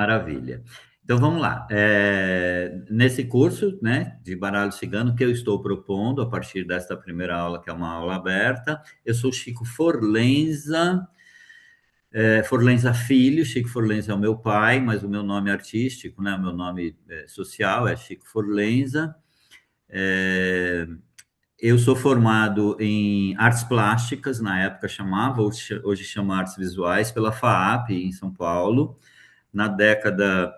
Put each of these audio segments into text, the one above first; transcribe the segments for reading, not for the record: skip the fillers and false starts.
Maravilha. Então vamos lá. Nesse curso, né, de baralho cigano que eu estou propondo a partir desta primeira aula, que é uma aula aberta, eu sou Chico Forlenza, Forlenza Filho. Chico Forlenza é o meu pai, mas o meu nome artístico, né, o meu nome social é Chico Forlenza. É, eu sou formado em artes plásticas, na época chamava, hoje chama artes visuais, pela FAAP, em São Paulo, na década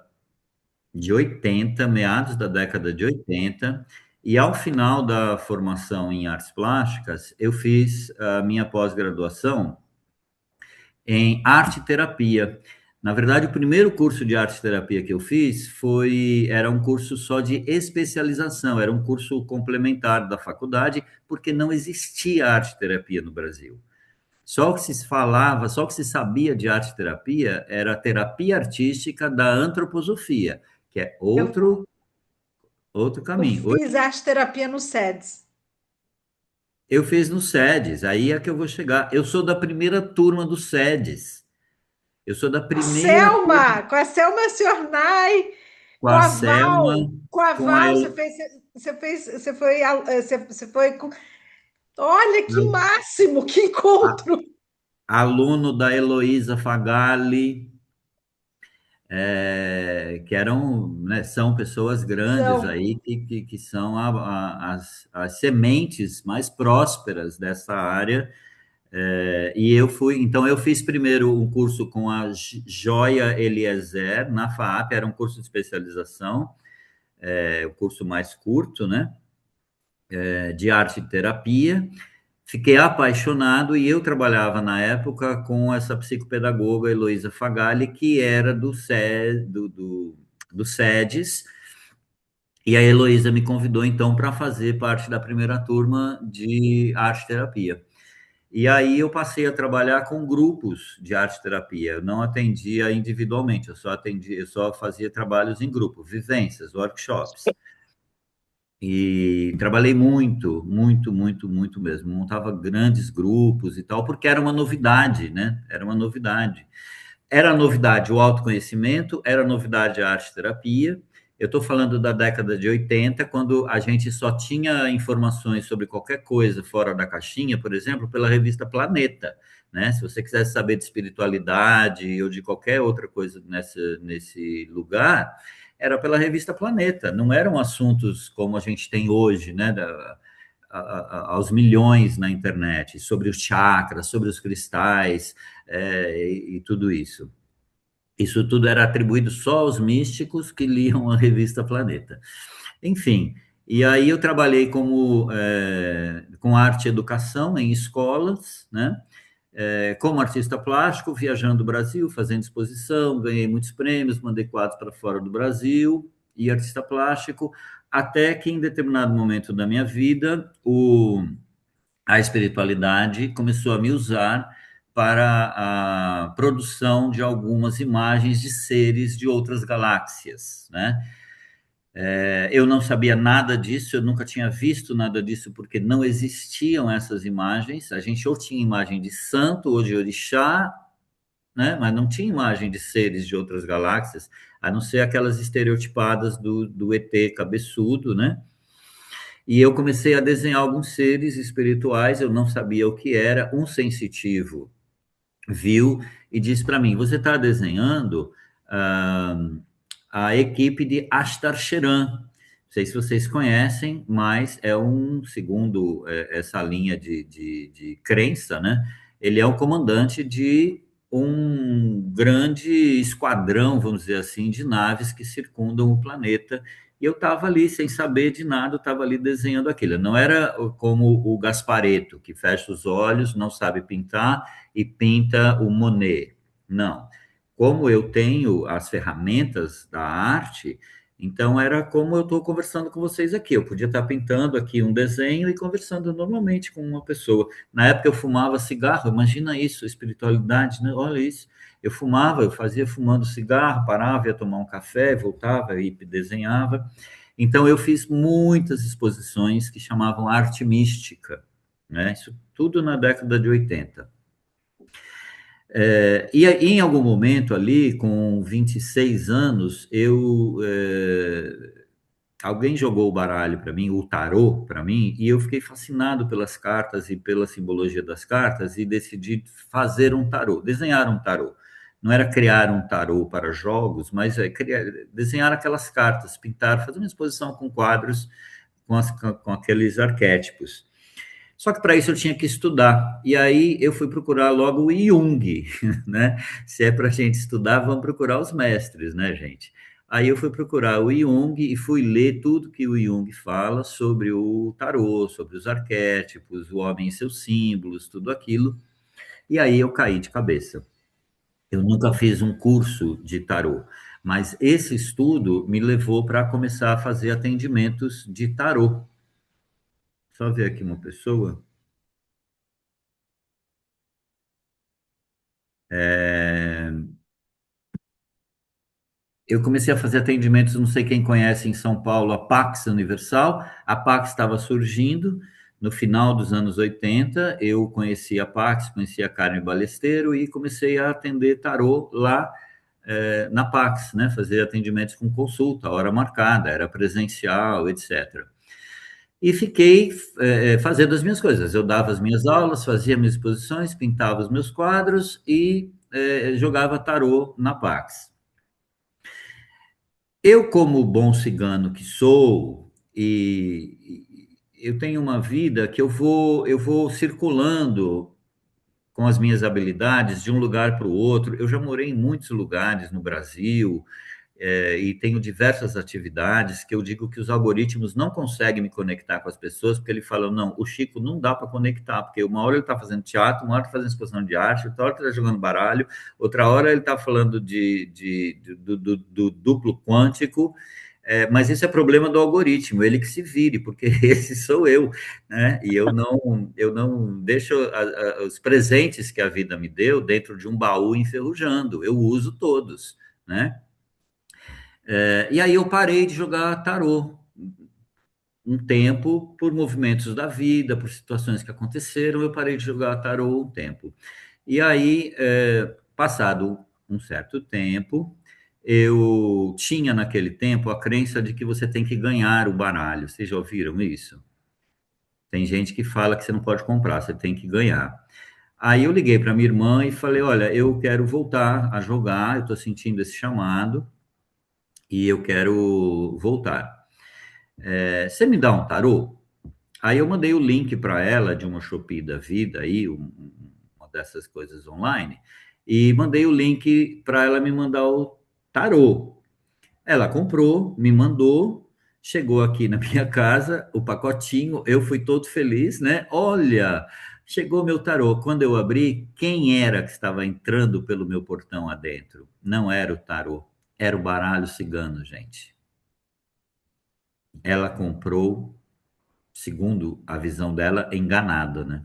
de 80, meados da década de 80, e ao final da formação em artes plásticas, eu fiz a minha pós-graduação em arte terapia. Na verdade, o primeiro curso de arte terapia que eu fiz era um curso só de especialização, era um curso complementar da faculdade, porque não existia arte terapia no Brasil. Só o que se falava, só o que se sabia de arte terapia era a terapia artística da antroposofia, que é Eu, outro eu caminho. fiz arte terapia no SEDS. Eu fiz no SEDES, aí é que eu vou chegar. Eu sou da primeira turma do SEDES. Eu sou da primeira turma Com a Selma Ciornai, com a Selma, Com a com a Val, você foi com. Olha que máximo, que encontro! aluno da Heloísa Fagali, que eram, né, são pessoas grandes São. aí que são as sementes mais prósperas dessa área. E eu fui, então eu fiz primeiro um curso com a Joia Eliezer na FAAP, era um curso de especialização, o curso mais curto, né, de arte e terapia. Fiquei apaixonado e eu trabalhava na época com essa psicopedagoga Heloísa Fagali, que era do SEDES, e a Heloísa me convidou então para fazer parte da primeira turma de arte terapia. E aí eu passei a trabalhar com grupos de arte terapia. Eu não atendia individualmente, eu só fazia trabalhos em grupo, vivências, workshops. E trabalhei muito, muito, muito, muito mesmo. Montava grandes grupos e tal, porque era uma novidade, né? Era uma novidade. Era novidade o autoconhecimento, era novidade a arte-terapia. Eu estou falando da década de 80, quando a gente só tinha informações sobre qualquer coisa fora da caixinha, por exemplo, pela revista Planeta, né? Se você quisesse saber de espiritualidade ou de qualquer outra coisa nesse lugar, era pela revista Planeta. Não eram assuntos como a gente tem hoje, né? Aos milhões na internet, sobre os chakras, sobre os cristais, e tudo isso. Isso tudo era atribuído só aos místicos que liam a revista Planeta. Enfim, e aí eu trabalhei com arte e educação em escolas, né? Como artista plástico, viajando o Brasil, fazendo exposição, ganhei muitos prêmios, mandei quadros para fora do Brasil, e artista plástico, até que em determinado momento da minha vida, a espiritualidade começou a me usar para a produção de algumas imagens de seres de outras galáxias, né? Eu não sabia nada disso, eu nunca tinha visto nada disso, porque não existiam essas imagens. A gente ou tinha imagem de santo ou de orixá, né? Mas não tinha imagem de seres de outras galáxias, a não ser aquelas estereotipadas do ET cabeçudo, né? E eu comecei a desenhar alguns seres espirituais, eu não sabia o que era. Um sensitivo viu e disse para mim: Você está desenhando ah, a equipe de Ashtar Sheran. Não sei se vocês conhecem, mas segundo essa linha de crença, né? Ele é o comandante de um grande esquadrão, vamos dizer assim, de naves que circundam o planeta. E eu estava ali sem saber de nada, eu estava ali desenhando aquilo. Não era como o Gasparetto, que fecha os olhos, não sabe pintar e pinta o Monet. Não. Como eu tenho as ferramentas da arte, então era como eu estou conversando com vocês aqui. Eu podia estar pintando aqui um desenho e conversando normalmente com uma pessoa. Na época eu fumava cigarro, imagina isso, espiritualidade, né? Olha isso. Eu fazia fumando cigarro, parava, ia tomar um café, voltava e desenhava. Então eu fiz muitas exposições que chamavam arte mística, né? Isso tudo na década de 80. E em algum momento ali, com 26 anos, alguém jogou o baralho para mim, o tarô para mim, e eu fiquei fascinado pelas cartas e pela simbologia das cartas e decidi fazer um tarô, desenhar um tarô. Não era criar um tarô para jogos, mas desenhar aquelas cartas, pintar, fazer uma exposição com quadros com aqueles arquétipos. Só que para isso eu tinha que estudar. E aí eu fui procurar logo o Jung, né? Se é para a gente estudar, vamos procurar os mestres, né, gente? Aí eu fui procurar o Jung e fui ler tudo que o Jung fala sobre o tarô, sobre os arquétipos, o homem e seus símbolos, tudo aquilo. E aí eu caí de cabeça. Eu nunca fiz um curso de tarô, mas esse estudo me levou para começar a fazer atendimentos de tarô. Só ver aqui uma pessoa. É, Eu comecei a fazer atendimentos, não sei quem conhece em São Paulo, a Pax Universal. A Pax estava surgindo no final dos anos 80. Eu conheci a Pax, conheci a Carmen Balesteiro e comecei a atender tarô lá na Pax, né? Fazer atendimentos com consulta, hora marcada, era presencial, etc. E fiquei fazendo as minhas coisas. Eu dava as minhas aulas, fazia minhas exposições, pintava os meus quadros e jogava tarô na Pax. Eu, como bom cigano que sou, eu tenho uma vida que eu vou circulando com as minhas habilidades de um lugar para o outro. Eu já morei em muitos lugares no Brasil, e tenho diversas atividades que eu digo que os algoritmos não conseguem me conectar com as pessoas, porque ele fala, não, o Chico não dá para conectar, porque uma hora ele está fazendo teatro, uma hora está fazendo exposição de arte, outra hora ele está jogando baralho, outra hora ele está falando do duplo quântico, mas isso é problema do algoritmo, ele que se vire, porque esse sou eu, né? E eu não deixo os presentes que a vida me deu dentro de um baú enferrujando, eu uso todos, né? E aí eu parei de jogar tarô um tempo, por movimentos da vida, por situações que aconteceram, eu parei de jogar tarô um tempo. E aí, passado um certo tempo, eu tinha naquele tempo a crença de que você tem que ganhar o baralho. Vocês já ouviram isso? Tem gente que fala que você não pode comprar, você tem que ganhar. Aí eu liguei para minha irmã e falei: olha, eu quero voltar a jogar, eu estou sentindo esse chamado e eu quero voltar. Você me dá um tarô? Aí eu mandei o link para ela de uma Shopee da vida aí, uma dessas coisas online, e mandei o link para ela me mandar o tarô. Ela comprou, me mandou, chegou aqui na minha casa, o pacotinho, eu fui todo feliz, né? Olha, chegou meu tarô. Quando eu abri, quem era que estava entrando pelo meu portão adentro? Não era o tarô, era o baralho cigano, gente. Ela comprou, segundo a visão dela, enganada, né?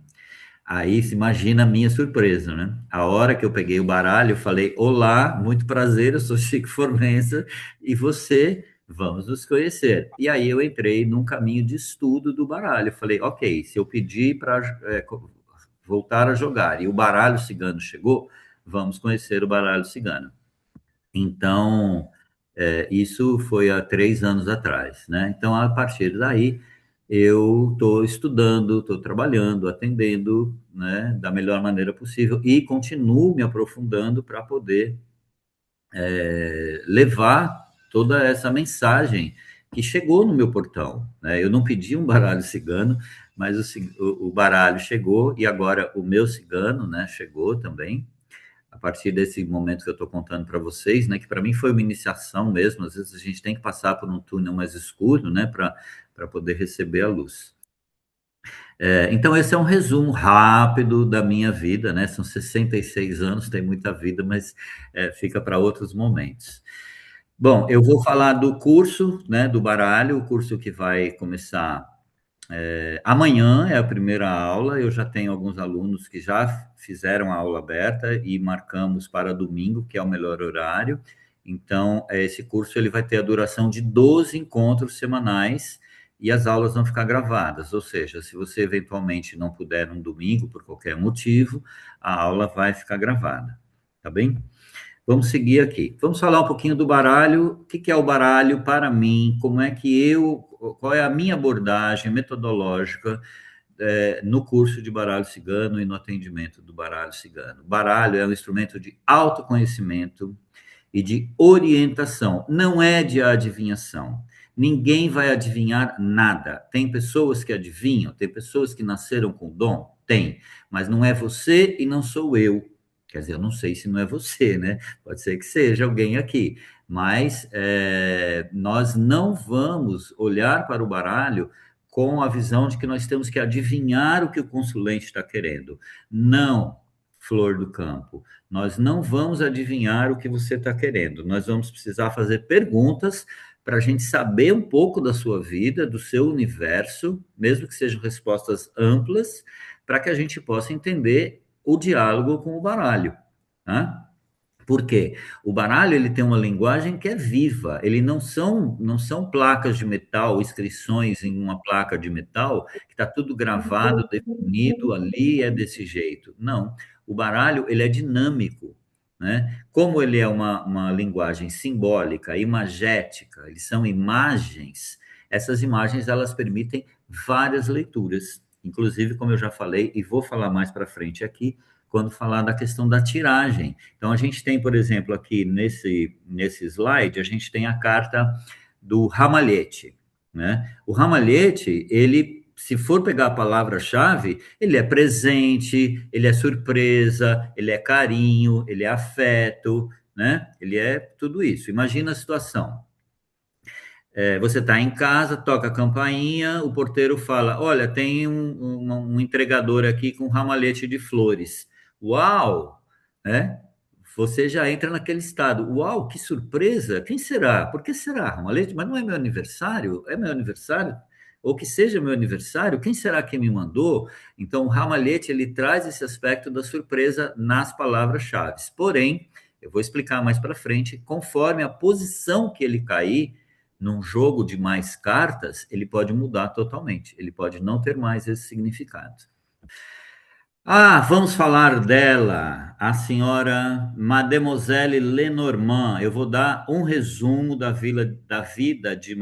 Aí se imagina a minha surpresa, né? A hora que eu peguei o baralho, eu falei: olá, muito prazer, eu sou Chico Formença e você, vamos nos conhecer. E aí eu entrei num caminho de estudo do baralho. Eu falei: ok, se eu pedir para voltar a jogar e o baralho cigano chegou, vamos conhecer o baralho cigano. Então, isso foi há 3 anos atrás, né? Então, a partir daí, eu estou estudando, estou trabalhando, atendendo, né, da melhor maneira possível e continuo me aprofundando para poder levar toda essa mensagem que chegou no meu portão, né? Eu não pedi um baralho cigano, mas o baralho chegou e agora o meu cigano, né, chegou também a partir desse momento que eu estou contando para vocês, né, que para mim foi uma iniciação mesmo. Às vezes a gente tem que passar por um túnel mais escuro, né, para poder receber a luz. Então, esse é um resumo rápido da minha vida, né? São 66 anos, tem muita vida, mas fica para outros momentos. Bom, eu vou falar do curso, né, do baralho, o curso que vai começar amanhã é a primeira aula. Eu já tenho alguns alunos que já fizeram a aula aberta e marcamos para domingo, que é o melhor horário. Então, esse curso ele vai ter a duração de 12 encontros semanais e as aulas vão ficar gravadas. Ou seja, se você eventualmente não puder um domingo por qualquer motivo, a aula vai ficar gravada. tá bem? Vamos seguir aqui. Vamos falar um pouquinho do baralho. O que é o baralho para mim? Como é que qual é a minha abordagem metodológica no curso de baralho cigano e no atendimento do baralho cigano? Baralho é um instrumento de autoconhecimento e de orientação, não é de adivinhação. Ninguém vai adivinhar nada. Tem pessoas que adivinham, tem pessoas que nasceram com dom? Tem, mas não é você e não sou eu. Quer dizer, eu não sei se não é você, né? Pode ser que seja alguém aqui, mas nós não vamos olhar para o baralho com a visão de que nós temos que adivinhar o que o consulente está querendo. Não, flor do campo. Nós não vamos adivinhar o que você está querendo. Nós vamos precisar fazer perguntas para a gente saber um pouco da sua vida, do seu universo, mesmo que sejam respostas amplas, para que a gente possa entender o diálogo com o baralho. Né? Por quê? O baralho ele tem uma linguagem que é viva. Ele não são placas de metal, inscrições em uma placa de metal que está tudo gravado, definido ali é desse jeito. Não. O baralho ele é dinâmico, né? Como ele é uma linguagem simbólica, imagética, eles são imagens. Essas imagens elas permitem várias leituras. Inclusive, como eu já falei e vou falar mais para frente aqui, quando falar da questão da tiragem. Então, a gente tem, por exemplo, aqui nesse slide, a gente tem a carta do ramalhete, né? O ramalhete, ele, se for pegar a palavra-chave, ele é presente, ele é surpresa, ele é carinho, ele é afeto, né? Ele é tudo isso. Imagina a situação. Você está em casa, toca a campainha, o porteiro fala: Olha, tem um entregador aqui com um ramalhete de flores. Uau! Né? Você já entra naquele estado. Uau, que surpresa! Quem será? Por que será ramalhete? Mas não é meu aniversário? É meu aniversário? Ou que seja meu aniversário? Quem será que me mandou? Então, o ramalhete ele traz esse aspecto da surpresa nas palavras-chave. Porém, eu vou explicar mais para frente, conforme a posição que ele cair num jogo de mais cartas, ele pode mudar totalmente. Ele pode não ter mais esse significado. Ah, vamos falar dela, a senhora Mademoiselle Lenormand. Eu vou dar um resumo da vida de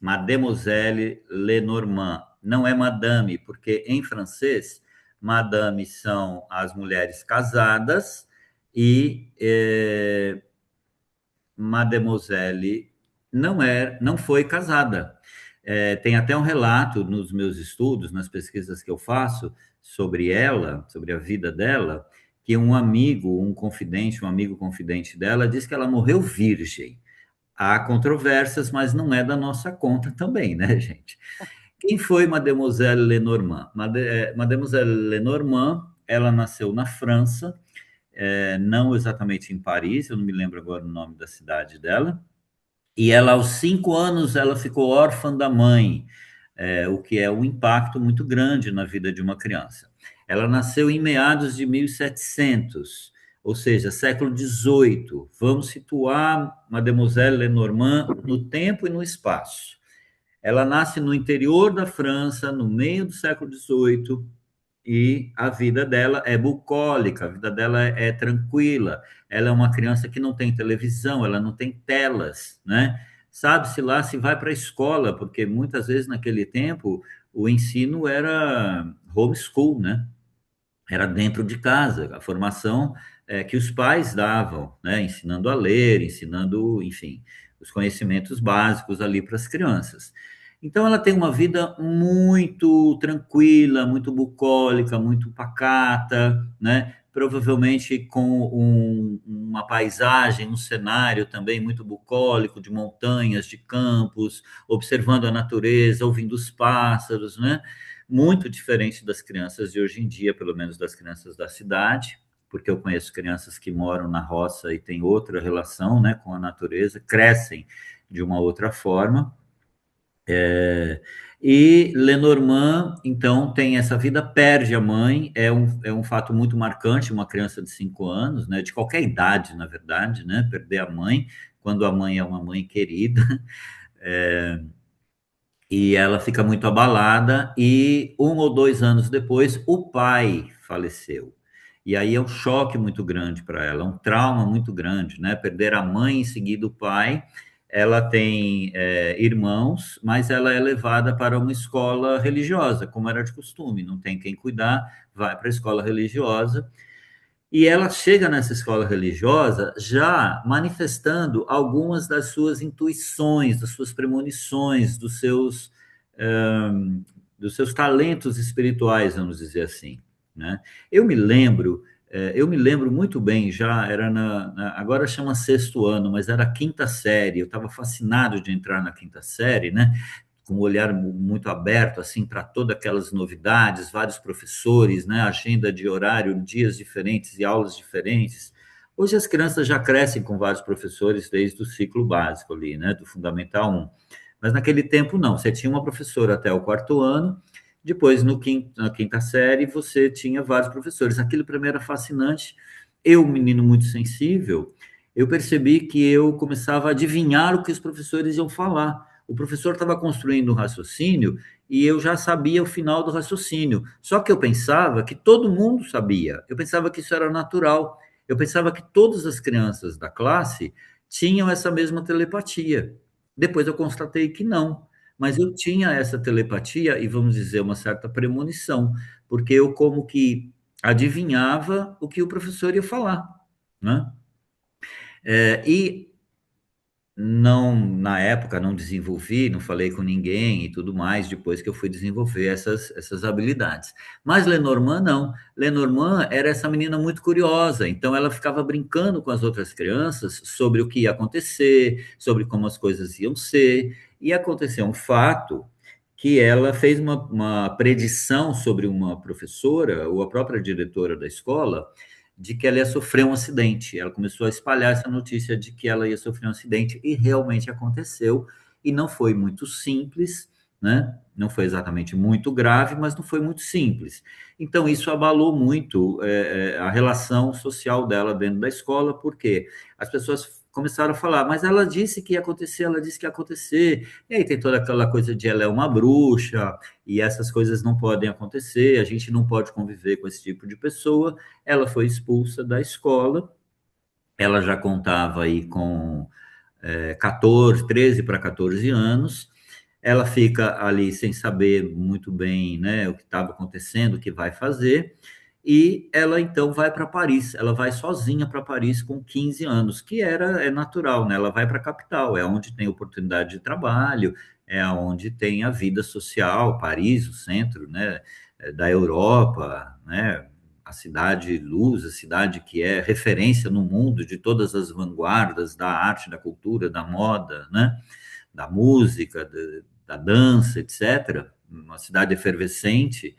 Mademoiselle Lenormand. Não é Madame, porque em francês, Madame são as mulheres casadas e Mademoiselle não foi casada. Tem até um relato nos meus estudos, nas pesquisas que eu faço sobre ela, sobre a vida dela, que um amigo confidente dela, diz que ela morreu virgem. Há controvérsias, mas não é da nossa conta também, né, gente? Quem foi Mademoiselle Lenormand? Mademoiselle Lenormand, ela nasceu na França, não exatamente em Paris, eu não me lembro agora o nome da cidade dela, e ela, aos 5 anos, ela ficou órfã da mãe, o que é um impacto muito grande na vida de uma criança. Ela nasceu em meados de 1700, ou seja, século XVIII. Vamos situar Mademoiselle Lenormand no tempo e no espaço. Ela nasce no interior da França, no meio do século XVIII, e a vida dela é bucólica, a vida dela é tranquila. Ela é uma criança que não tem televisão, ela não tem telas, né? Sabe-se lá se vai para a escola, porque muitas vezes naquele tempo o ensino era homeschool, né? Era dentro de casa, a formação que os pais davam, né? Ensinando a ler, ensinando, enfim, os conhecimentos básicos ali para as crianças. Então, ela tem uma vida muito tranquila, muito bucólica, muito pacata, né? Provavelmente com uma paisagem, um cenário também muito bucólico, de montanhas, de campos, observando a natureza, ouvindo os pássaros, né? Muito diferente das crianças de hoje em dia, pelo menos das crianças da cidade, porque eu conheço crianças que moram na roça e têm outra relação, né, com a natureza, crescem de uma outra forma. E Lenormand, então, tem essa vida, perde a mãe, é um fato muito marcante, uma criança de 5 anos, né, de qualquer idade, na verdade, né, perder a mãe, quando a mãe é uma mãe querida, e ela fica muito abalada, e 1 ou 2 anos depois, o pai faleceu. E aí é um choque muito grande para ela, um trauma muito grande, né? Perder a mãe, em seguida o pai. Ela tem irmãos, mas ela é levada para uma escola religiosa, como era de costume, não tem quem cuidar, vai para a escola religiosa. E ela chega nessa escola religiosa já manifestando algumas das suas intuições, das suas premonições, um, dos seus talentos espirituais, vamos dizer assim, né? Eu me lembro, eu me lembro muito bem, já era agora chama sexto ano, mas era a quinta série. Eu estava fascinado de entrar na quinta série, né? Com um olhar muito aberto assim para todas aquelas novidades, vários professores, né, agenda de horário, dias diferentes e aulas diferentes. Hoje as crianças já crescem com vários professores desde o ciclo básico ali, né, do Fundamental 1. Mas naquele tempo não, você tinha uma professora até o quarto ano, depois na quinta série você tinha vários professores. Aquilo para mim era fascinante. Eu, menino muito sensível, eu percebi que eu começava a adivinhar o que os professores iam falar. O professor estava construindo um raciocínio e eu já sabia o final do raciocínio. Só que eu pensava que todo mundo sabia. Eu pensava que isso era natural. Eu pensava que todas as crianças da classe tinham essa mesma telepatia. Depois eu constatei que não. Mas eu tinha essa telepatia e, vamos dizer, uma certa premonição, porque eu como que adivinhava o que o professor ia falar, né? E não, na época não desenvolvi, não falei com ninguém e tudo mais, depois que eu fui desenvolver essas habilidades. Mas Lenormand não. Lenormand era essa menina muito curiosa, então ela ficava brincando com as outras crianças sobre o que ia acontecer, sobre como as coisas iam ser, e aconteceu um fato que ela fez uma predição sobre uma professora, ou a própria diretora da escola, de que ela ia sofrer um acidente. Ela começou a espalhar essa notícia de que ela ia sofrer um acidente e realmente aconteceu. E não foi muito simples, né? Não foi exatamente muito grave, mas não foi muito simples. Então, isso abalou muito a relação social dela dentro da escola, porque as pessoas começaram a falar, mas ela disse que ia acontecer, ela disse que ia acontecer. E aí tem toda aquela coisa de ela é uma bruxa, e essas coisas não podem acontecer, a gente não pode conviver com esse tipo de pessoa. Ela foi expulsa da escola, ela já contava aí com 14, 13 para 14 anos, ela fica ali sem saber muito bem, né, o que estava acontecendo, o que vai fazer, e ela então vai para Paris, ela vai sozinha para Paris com 15 anos, que é natural, né? Ela vai para a capital, é onde tem oportunidade de trabalho, é onde tem a vida social, Paris, o centro, né, da Europa, né? A cidade luz, a cidade que é referência no mundo de todas as vanguardas da arte, da cultura, da moda, né? Da música, da dança, etc. Uma cidade efervescente.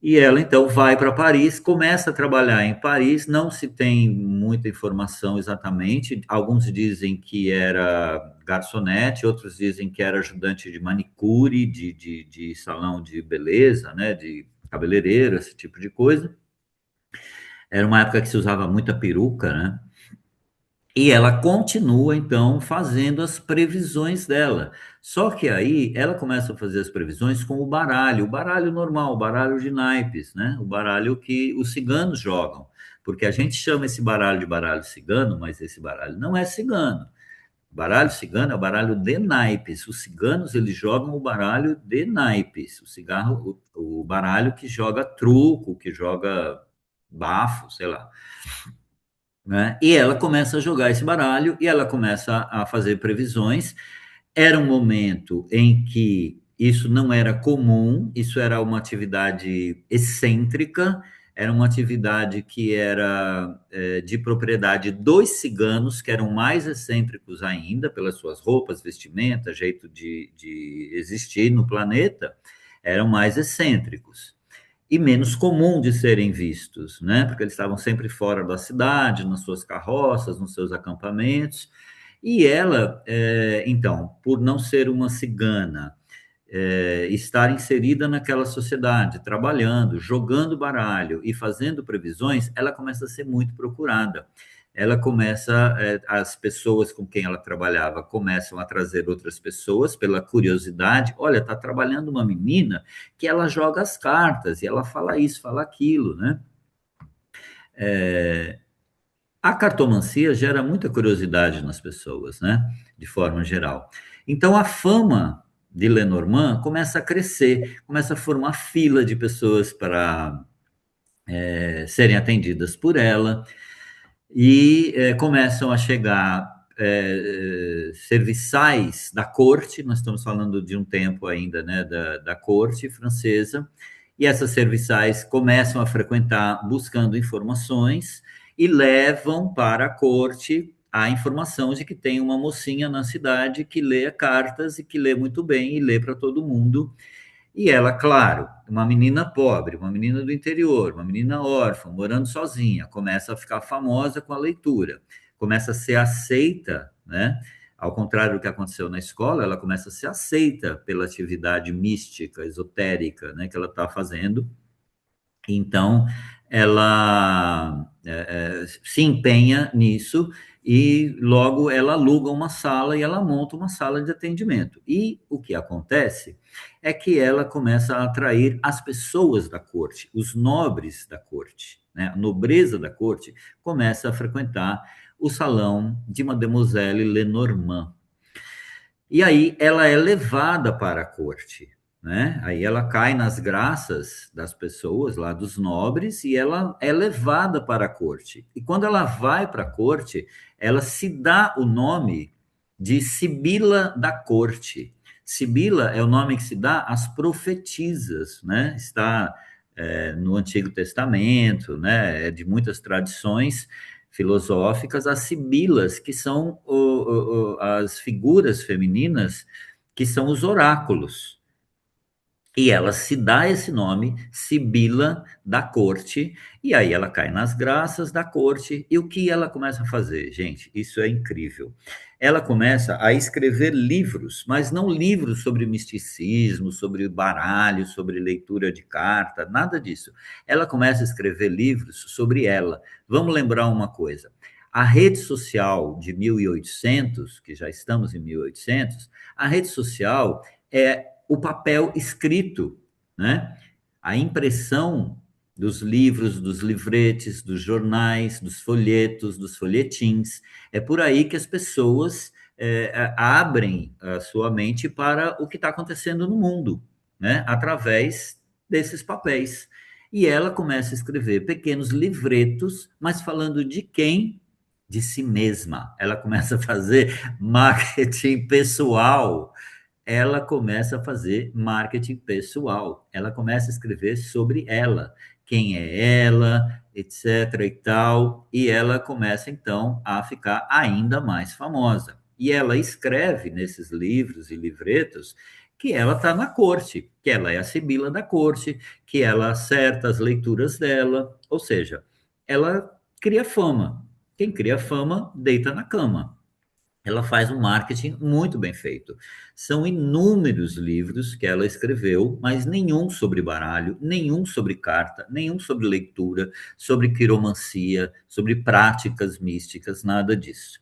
E ela então vai para Paris, começa a trabalhar em Paris, não se tem muita informação exatamente. Alguns dizem que era garçonete, outros dizem que era ajudante de manicure, de salão de beleza, né, de cabeleireiro, esse tipo de coisa. Era uma época que se usava muita peruca, né? E ela continua, então, fazendo as previsões dela. Só que aí ela começa a fazer as previsões com o baralho normal, o baralho de naipes, né? O baralho que os ciganos jogam. Porque a gente chama esse baralho de baralho cigano, mas esse baralho não é cigano. O baralho cigano é o baralho de naipes. Os ciganos, eles jogam o baralho de naipes. O baralho que joga truco, que joga bafo, sei lá, né? E ela começa a jogar esse baralho e ela começa a fazer previsões. Era um momento em que isso não era comum, isso era uma atividade excêntrica, era uma atividade que era de propriedade dos ciganos, que eram mais excêntricos ainda, pelas suas roupas, vestimenta, jeito de existir no planeta, eram mais excêntricos e menos comum de serem vistos, né? Porque eles estavam sempre fora da cidade, nas suas carroças, nos seus acampamentos. E ela, então, por não ser uma cigana, estar inserida naquela sociedade, trabalhando, jogando baralho e fazendo previsões, ela começa a ser muito procurada. Ela começa, as pessoas com quem ela trabalhava começam a trazer outras pessoas pela curiosidade. Olha, está trabalhando uma menina que ela joga as cartas e ela fala isso, fala aquilo, né? A cartomancia gera muita curiosidade nas pessoas, né? De forma geral. Então, a fama de Lenormand começa a crescer, começa a formar fila de pessoas para serem atendidas por ela, e começam a chegar serviçais da corte, nós estamos falando de um tempo ainda, né, da corte francesa, e essas serviçais começam a frequentar buscando informações e levam para a corte a informação de que tem uma mocinha na cidade que lê cartas e que lê muito bem e lê para todo mundo. E ela, claro, uma menina pobre, uma menina do interior, uma menina órfã, morando sozinha, começa a ficar famosa com a leitura, começa a ser aceita, né? Ao contrário do que aconteceu na escola, ela começa a ser aceita pela atividade mística, esotérica, né, que ela está fazendo. Então, ela se empenha nisso e logo ela aluga uma sala e ela monta uma sala de atendimento. E o que acontece é que ela começa a atrair as pessoas da corte, os nobres da corte, né? A nobreza da corte começa a frequentar o salão de Mademoiselle Lenormand. E aí ela é levada para a corte, né? Aí ela cai nas graças das pessoas lá, dos nobres, e ela é levada para a corte. E quando ela vai para a corte, ela se dá o nome de Sibila da Corte. Sibila é o nome que se dá às profetisas, né? Está no Antigo Testamento, né? É de muitas tradições filosóficas, as sibilas, que são as figuras femininas, que são os oráculos. E ela se dá esse nome, Sibila da Corte, e aí ela cai nas graças da corte. E o que ela começa a fazer, gente? Isso é incrível. Ela começa a escrever livros, mas não livros sobre misticismo, sobre baralho, sobre leitura de carta, nada disso. Ela começa a escrever livros sobre ela. Vamos lembrar uma coisa. A rede social de 1800, que já estamos em 1800, a rede social é o papel escrito, né? A impressão dos livros, dos livretes, dos jornais, dos folhetos, dos folhetins. É por aí que as pessoas abrem a sua mente para o que está acontecendo no mundo, né? Através desses papéis. E ela começa a escrever pequenos livretos, mas falando de quem? De si mesma. Ela começa a fazer marketing pessoal, ela começa a fazer marketing pessoal. Ela começa a escrever sobre ela, quem é ela, etc. e tal. E ela começa então a ficar ainda mais famosa. E ela escreve nesses livros e livretos que ela está na corte, que ela é a Sibila da corte, que ela acerta as leituras dela, ou seja, ela cria fama. Quem cria fama deita na cama. Ela faz um marketing muito bem feito. São inúmeros livros que ela escreveu, mas nenhum sobre baralho, nenhum sobre carta, nenhum sobre leitura, sobre quiromancia, sobre práticas místicas, nada disso.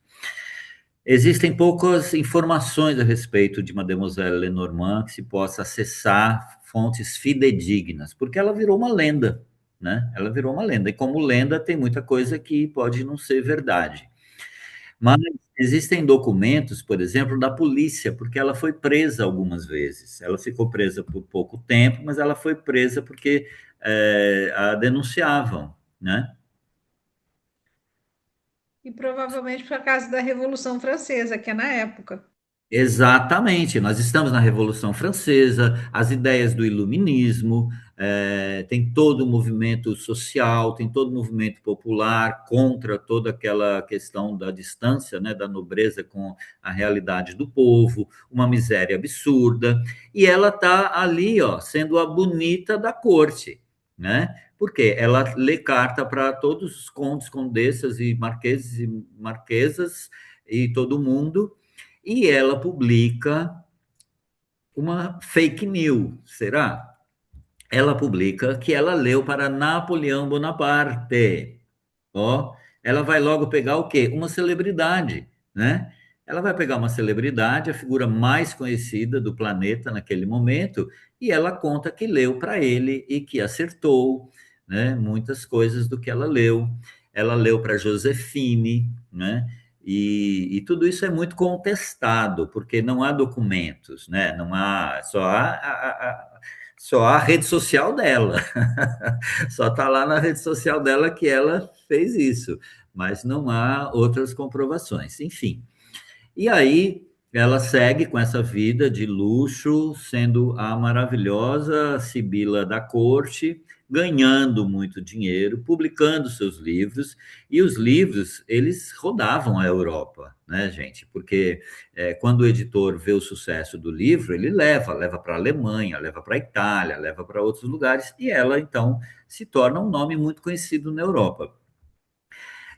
Existem poucas informações a respeito de Mademoiselle Lenormand que se possa acessar fontes fidedignas, porque ela virou uma lenda, né? Ela virou uma lenda, e como lenda tem muita coisa que pode não ser verdade. Mas existem documentos, por exemplo, da polícia, porque ela foi presa algumas vezes. Ela ficou presa por pouco tempo, mas ela foi presa porque a denunciavam, né? E provavelmente por causa da Revolução Francesa, que é na época. Exatamente, nós estamos na Revolução Francesa, as ideias do iluminismo, tem todo o movimento social, tem todo o movimento popular contra toda aquela questão da distância, né, da nobreza com a realidade do povo, uma miséria absurda, e ela está ali, ó, sendo a bonita da corte, né? Porque ela lê carta para todos os condes, condessas e marqueses e marquesas e todo mundo, e ela publica uma fake news, será? Ela publica que ela leu para Napoleão Bonaparte. Ó, ela vai logo pegar o quê? Uma celebridade, né? Ela vai pegar uma celebridade, a figura mais conhecida do planeta naquele momento, e ela conta que leu para ele e que acertou, né, muitas coisas do que ela leu. Ela leu para Josefine, né? E tudo isso é muito contestado, porque não há documentos, né? Não há, só há a rede social dela. Só está lá na rede social dela que ela fez isso, mas não há outras comprovações. Enfim, e aí ela segue com essa vida de luxo, sendo a maravilhosa Sibila da corte, ganhando muito dinheiro, publicando seus livros, e os livros, eles rodavam a Europa, né, gente? Porque quando o editor vê o sucesso do livro, ele leva para a Alemanha, leva para a Itália, leva para outros lugares, e ela, então, se torna um nome muito conhecido na Europa.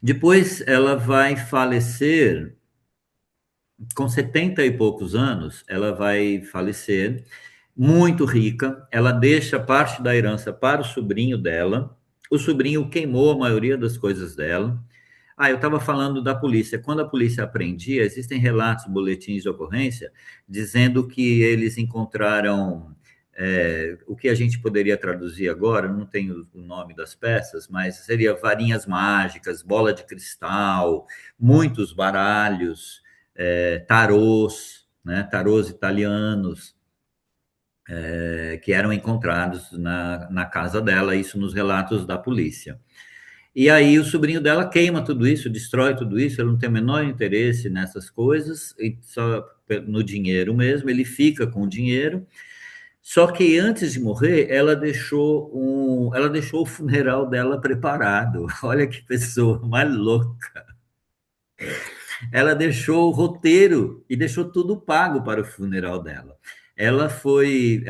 Depois ela vai falecer com 70 e poucos anos, ela vai falecer, muito rica. Ela deixa parte da herança para o sobrinho dela. O sobrinho queimou a maioria das coisas dela. Ah, eu estava falando da polícia. Quando a polícia apreendia, existem relatos, boletins de ocorrência, dizendo que eles encontraram o que a gente poderia traduzir agora, não tenho o nome das peças, mas seria varinhas mágicas, bola de cristal, muitos baralhos, tarôs, né, tarôs italianos, que eram encontrados na casa dela, isso nos relatos da polícia. E aí o sobrinho dela queima tudo isso, destrói tudo isso, ele não tem o menor interesse nessas coisas, e só no dinheiro mesmo, ele fica com o dinheiro. Só que antes de morrer, ela deixou o funeral dela preparado. Olha que pessoa mais louca. Ela deixou o roteiro e deixou tudo pago para o funeral dela. Ela foi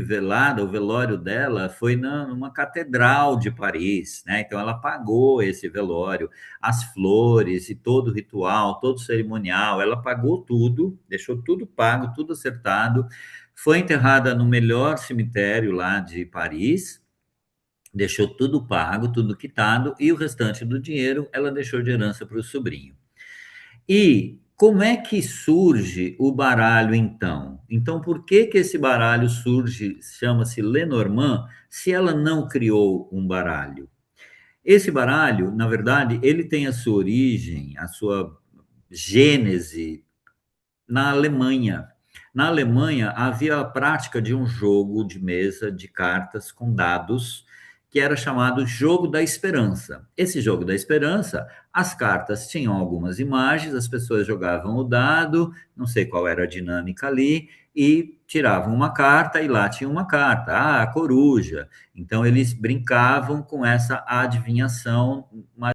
velada, o velório dela foi numa catedral de Paris, né? Então ela pagou esse velório, as flores e todo o ritual, todo o cerimonial, ela pagou tudo, deixou tudo pago, tudo acertado. Foi enterrada no melhor cemitério lá de Paris, deixou tudo pago, tudo quitado, e o restante do dinheiro ela deixou de herança para o sobrinho. E como é que surge o baralho, então? Então, por que que esse baralho surge, chama-se Lenormand, se ela não criou um baralho? Esse baralho, na verdade, ele tem a sua origem, a sua gênese na Alemanha. Na Alemanha havia a prática de um jogo de mesa de cartas com dados que era chamado Jogo da Esperança. Esse Jogo da Esperança, as cartas tinham algumas imagens, as pessoas jogavam o dado, não sei qual era a dinâmica ali, e tiravam uma carta e lá tinha uma carta, a coruja. Então eles brincavam com essa adivinhação